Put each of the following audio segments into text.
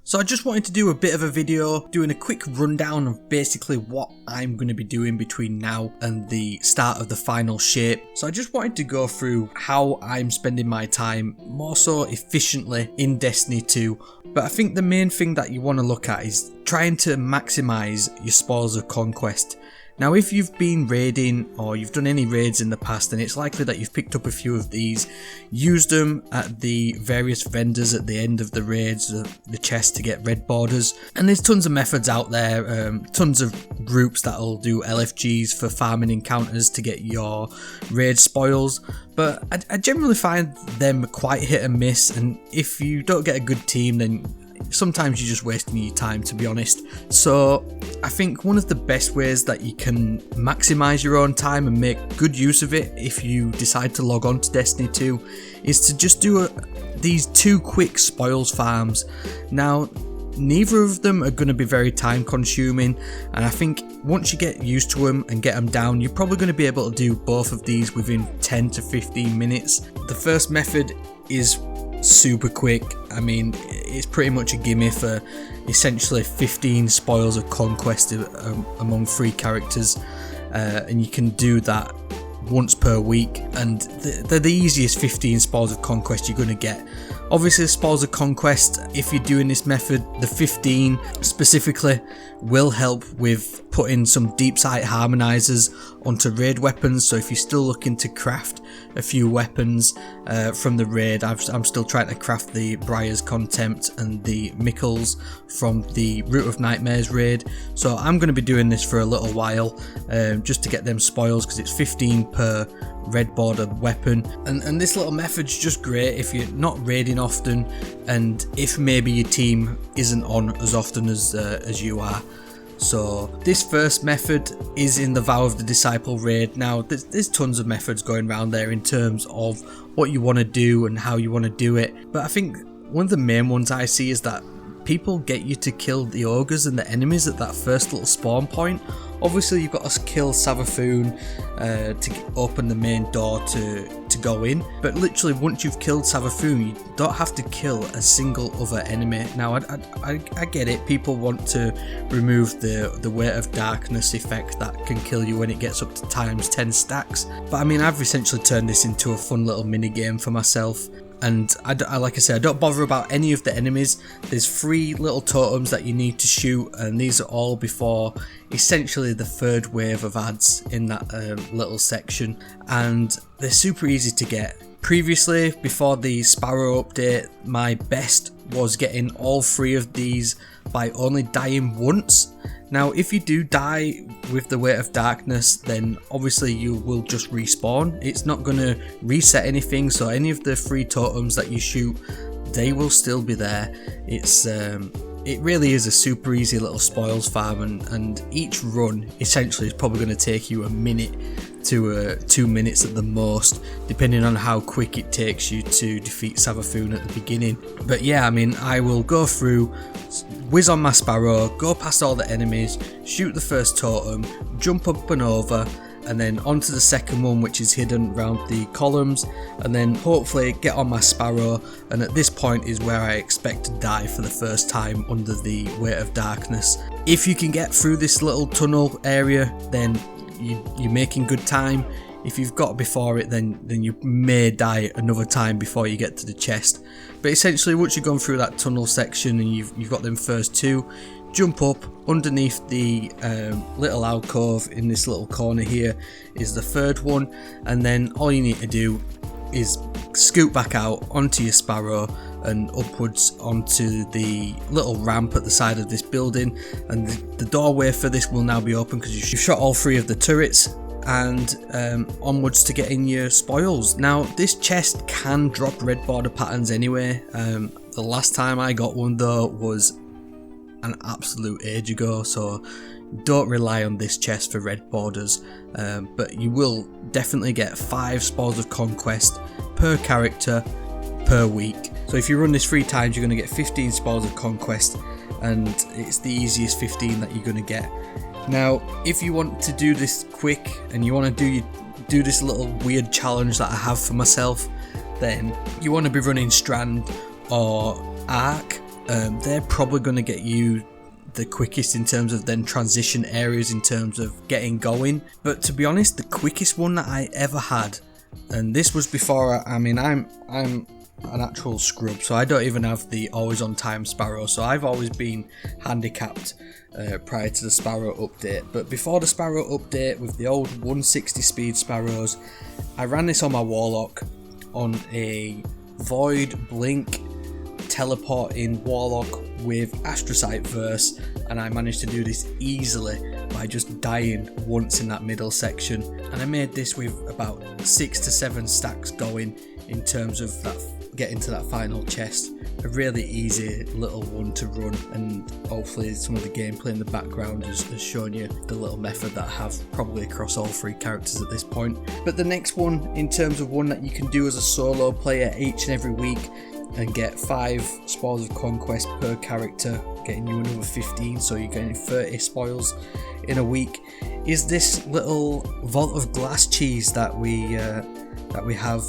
So I just wanted to do a bit of a video doing a quick rundown of basically what I'm going to be doing between now and the start of the final shape. So I just wanted to go through how I'm spending my time more so efficiently in Destiny 2. But I think the main thing that you want to look at is trying to maximize your Spoils of Conquest. Now if you've been raiding or you've done any raids in the past, then it's likely that you've picked up a few of these, used them at the various vendors at the end of the raids, the chest to get red borders. And there's tons of methods out there, tons of groups that'll do LFGs for farming encounters to get your raid spoils. But I generally find them quite hit and miss, and if you don't get a good team, then sometimes you're just wasting your time, to be honest. So I think one of the best ways that you can maximize your own time and make good use of it if you decide to log on to Destiny 2 is to just do these 2 quick spoils farms. Now neither of them are going to be very time consuming, and I think once you get used to them and get them down, you're probably going to be able to do both of these within 10 to 15 minutes. The first method is super quick. I mean, it's pretty much a gimme for essentially 15 Spoils of Conquest among 3 characters, and you can do that once per week, and they're the easiest 15 Spoils of Conquest you're going to get. Obviously the Spoils of Conquest, if you're doing this method, the 15 specifically will help with putting some deep sight harmonizers onto raid weapons. So if you're still looking to craft a few weapons from the raid, I'm still trying to craft the Briar's Contempt and the Mickles from the Root of Nightmares raid. So I'm going to be doing this for a little while just to get them spoils, because it's 15 per red border weapon, and this little method's just great if you're not raiding often, and if maybe your team isn't on as often as you are. So this first method is in the Vow of the Disciple raid. Now there's tons of methods going around there in terms of what you want to do and how you want to do it, but I think one of the main ones I see is that people get you to kill the ogres and the enemies at that first little spawn point. Obviously you've got to kill Savathun to open the main door to go in, but literally once you've killed Savathun, you don't have to kill a single other enemy. Now I get it, people want to remove the Weight of Darkness effect that can kill you when it gets up to times 10 stacks, but I mean, I've essentially turned this into a fun little mini game for myself. And like I said, I don't bother about any of the enemies. There's 3 little totems that you need to shoot, and these are all before essentially the 3rd wave of ads in that little section, and they're super easy to get. Previously, before the Sparrow update, my best was getting all 3 of these by only dying once. Now if you do die with the Weight of Darkness, then obviously you will just respawn. It's not going to reset anything, so any of the 3 totems that you shoot, they will still be there. It really is a super easy little spoils farm, and each run essentially is probably going to take you a minute to 2 minutes at the most, depending on how quick it takes you to defeat Savathun at the beginning. But yeah, I mean, I will go through, whiz on my Sparrow, go past all the enemies, shoot the first totem, jump up and over, and then onto the second one, which is hidden around the columns, and then hopefully get on my Sparrow, and at this point is where I expect to die for the first time under the Weight of Darkness. If you can get through this little tunnel area, then you're making good time. If you've got before it, then you may die another time before you get to the chest. But essentially, once you've gone through that tunnel section and you've got them first 2, jump up underneath the little alcove in this little corner here is the 3rd one, and then all you need to do is scoot back out onto your Sparrow and upwards onto the little ramp at the side of this building, and the doorway for this will now be open because you've shot all 3 of the turrets, and onwards to getting your spoils. Now this chest can drop red border patterns anyway. The last time I got one though was an absolute age ago, so don't rely on this chest for red borders, but you will definitely get 5 Spoils of Conquest per character per week. So if you run this 3 times, you're going to get 15 Spoils of Conquest, and it's the easiest 15 that you're going to get. Now if you want to do this quick and you want to do this little weird challenge that I have for myself, then you want to be running Strand or Arc they're probably going to get you the quickest in terms of then transition areas in terms of getting going. But to be honest, the quickest one that I ever had, and this was before I'm an actual scrub, so I don't even have the always on time Sparrow, so I've always been handicapped prior to the Sparrow update. But before the Sparrow update, with the old 160 speed Sparrows, I ran this on my Warlock on a Void Blink teleporting Warlock with Astrocyte Verse, and I managed to do this easily by just dying once in that middle section. And I made this with about 6 to 7 stacks going in terms of that getting to that final chest. A really easy little one to run, and hopefully some of the gameplay in the background has shown you the little method that I have probably across all 3 characters at this point. But the next one, in terms of one that you can do as a solo player each and every week and get 5 Spoils of Conquest per character, getting you another 15, so you're getting 30 spoils in a week, is this little Vault of Glass cheese that we have.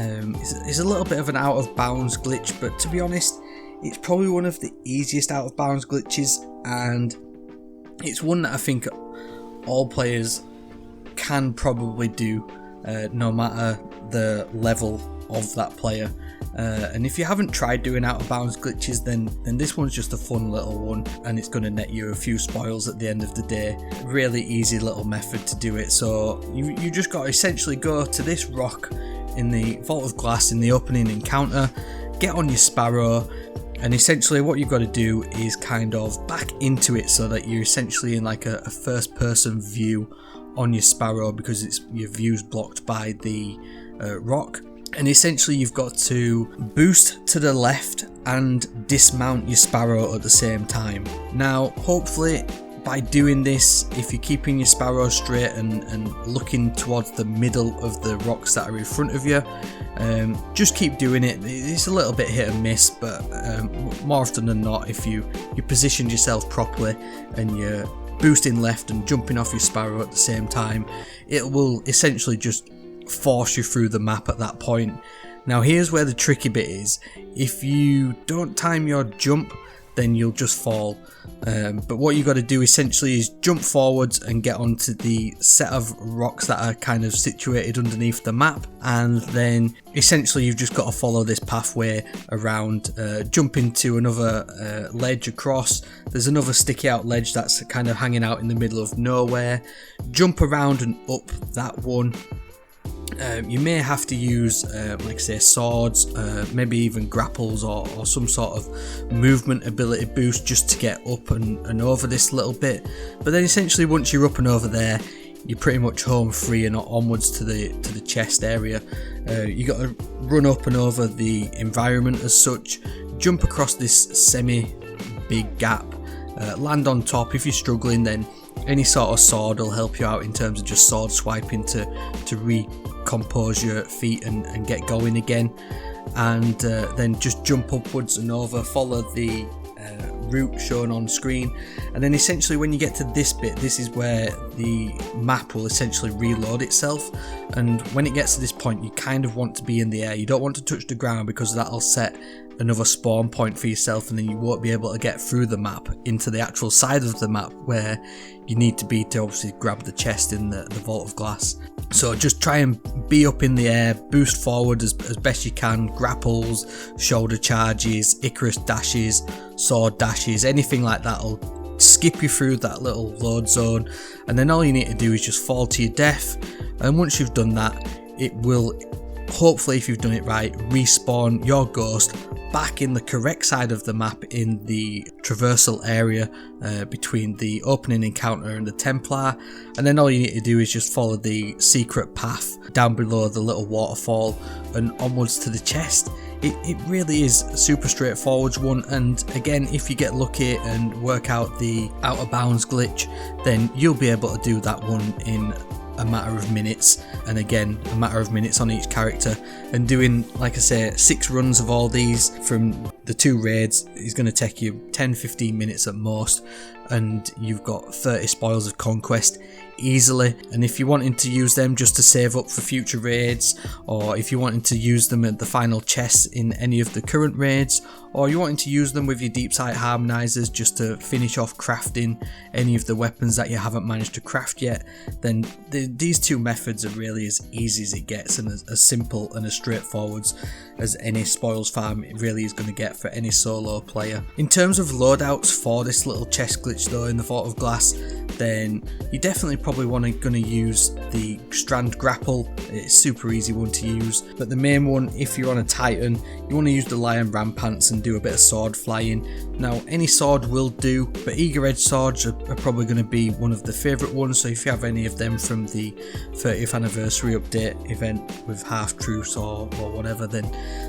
It's a little bit of an out of bounds glitch, but to be honest, it's probably one of the easiest out of bounds glitches, and it's one that I think all players can probably do, no matter the level of that player. And if you haven't tried doing out of bounds glitches, then this one's just a fun little one, and it's going to net you a few spoils at the end of the day. Really easy little method to do it. So you just got to essentially go to this rock in the Vault of Glass in the opening encounter, get on your Sparrow, and essentially what you've got to do is kind of back into it so that you're essentially in like a first person view on your Sparrow, because your view's blocked by the rock. And essentially you've got to boost to the left and dismount your Sparrow at the same time. Now hopefully by doing this, if you're keeping your Sparrow straight and looking towards the middle of the rocks that are in front of you, just keep doing it. It's a little bit hit and miss, but more often than not, if you positioned yourself properly and you're boosting left and jumping off your Sparrow at the same time, it will essentially just force you through the map at that point. Now here's where the tricky bit is. If you don't time your jump, then you'll just fall. But what you got to do essentially is jump forwards and get onto the set of rocks that are kind of situated underneath the map, and then essentially you've just got to follow this pathway around, jump into another ledge across. There's another sticky out ledge that's kind of hanging out in the middle of nowhere. Jump around and up that one. You may have to use, like say, swords, maybe even grapples or some sort of movement ability boost just to get up and over this little bit. But then essentially once you're up and over there, you're pretty much home free and onwards to the chest area. You got to run up and over the environment as such, jump across this semi big gap, land on top. If you're struggling, then any sort of sword will help you out in terms of just sword swiping to recompose your feet and get going again, and then just jump upwards and over, follow the route shown on screen, and then essentially when you get to this bit, this is where the map will essentially reload itself. And when it gets to this point, you kind of want to be in the air. You don't want to touch the ground, because that'll set another spawn point for yourself, and then you won't be able to get through the map into the actual side of the map where you need to be to obviously grab the chest in the Vault of Glass. So just try and be up in the air, boost forward as best you can, grapples, shoulder charges, Icarus dashes, sword dashes, anything like that will skip you through that little load zone, and then all you need to do is just fall to your death. And once you've done that, it will, hopefully if you've done it right, respawn your ghost back in the correct side of the map in the traversal area between the opening encounter and the Templar. And then all you need to do is just follow the secret path down below the little waterfall and onwards to the chest. It really is a super straightforward one, and again, if you get lucky and work out the out of bounds glitch, then you'll be able to do that one in a matter of minutes, and again a matter of minutes on each character. And doing, like I say, 6 runs of all these from the 2 raids is going to take you 10-15 minutes at most, and you've got 30 Spoils of Conquest easily. And if you're wanting to use them just to save up for future raids, or if you're wanting to use them at the final chests in any of the current raids, or you're wanting to use them with your deep sight harmonizers just to finish off crafting any of the weapons that you haven't managed to craft yet, then these 2 methods are really as easy as it gets, and as simple and as straightforward as any spoils farm really is going to get for any solo player. In terms of loadouts for this little chest glitch though in the Fort of Glass, then you definitely probably going to use the Strand Grapple. It's a super easy one to use, but the main one, if you're on a Titan, you want to use the Lion Rampants and do a bit of sword flying. Now any sword will do, but Eager Edge swords are probably going to be one of the favourite ones, so if you have any of them from the 30th anniversary update event with Half Truce or whatever, then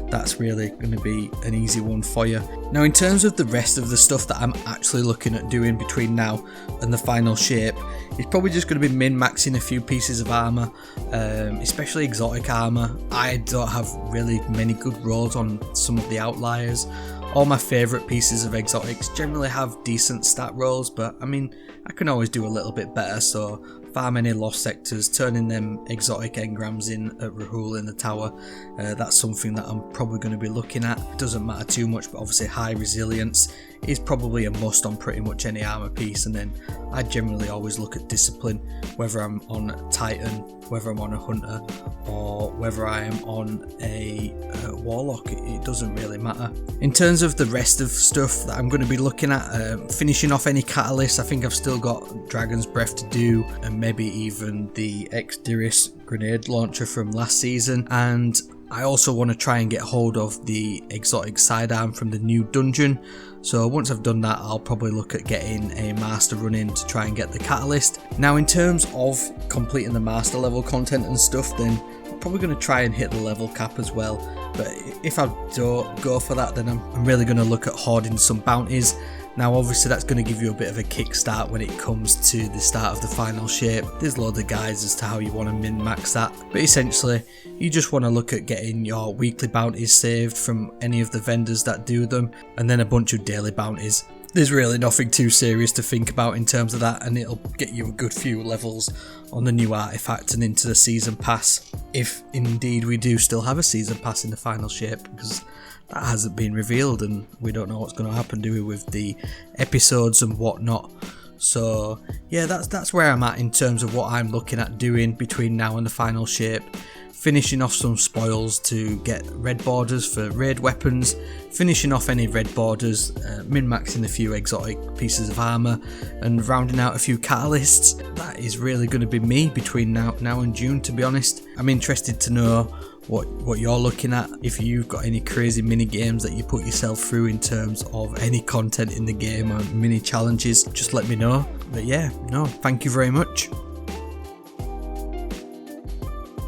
that's really going to be an easy one for you. Now in terms of the rest of the stuff that I'm actually looking at doing between now and the final shape, it's probably just going to be min-maxing a few pieces of armour, especially exotic armour. I don't have really many good rolls on some of the outliers. All my favourite pieces of exotics generally have decent stat rolls, but I mean, I can always do a little bit better, so farm any lost sectors, turning them exotic engrams in at Rahul in the tower, that's something that I'm probably going to be looking at. It doesn't matter too much, but obviously high resilience is probably a must on pretty much any armour piece, and then I generally always look at discipline, whether I'm on Titan, whether I'm on a Hunter, or whether I am on a Warlock, it doesn't really matter. In terms of the rest of stuff that I'm going to be looking at, finishing off any catalysts, I think I've still got Dragon's Breath to do, and maybe even the Exdiris grenade launcher from last season, and I also want to try and get hold of the exotic sidearm from the new dungeon. So once I've done that, I'll probably look at getting a master run in to try and get the catalyst. Now in terms of completing the master level content and stuff, then I'm probably going to try and hit the level cap as well. But if I don't go for that, then I'm really going to look at hoarding some bounties. Now obviously that's going to give you a bit of a kickstart when it comes to the start of the final shape. There's loads of guides as to how you want to min-max that, but essentially you just want to look at getting your weekly bounties saved from any of the vendors that do them, and then a bunch of daily bounties. There's really nothing too serious to think about in terms of that, and it'll get you a good few levels on the new artifact and into the season pass, if indeed we do still have a season pass in the final shape, because that hasn't been revealed and we don't know what's going to happen, do we, with the episodes and whatnot. So yeah, that's where I'm at in terms of what I'm looking at doing between now and the final shape. Finishing off some spoils to get red borders for raid weapons, finishing off any red borders, min-maxing a few exotic pieces of armour, and rounding out a few catalysts. That is really going to be me between now and June, to be honest. I'm interested to know what you're looking at. If you've got any crazy mini games that you put yourself through in terms of any content in the game or mini challenges, just let me know. But yeah, no, thank you very much.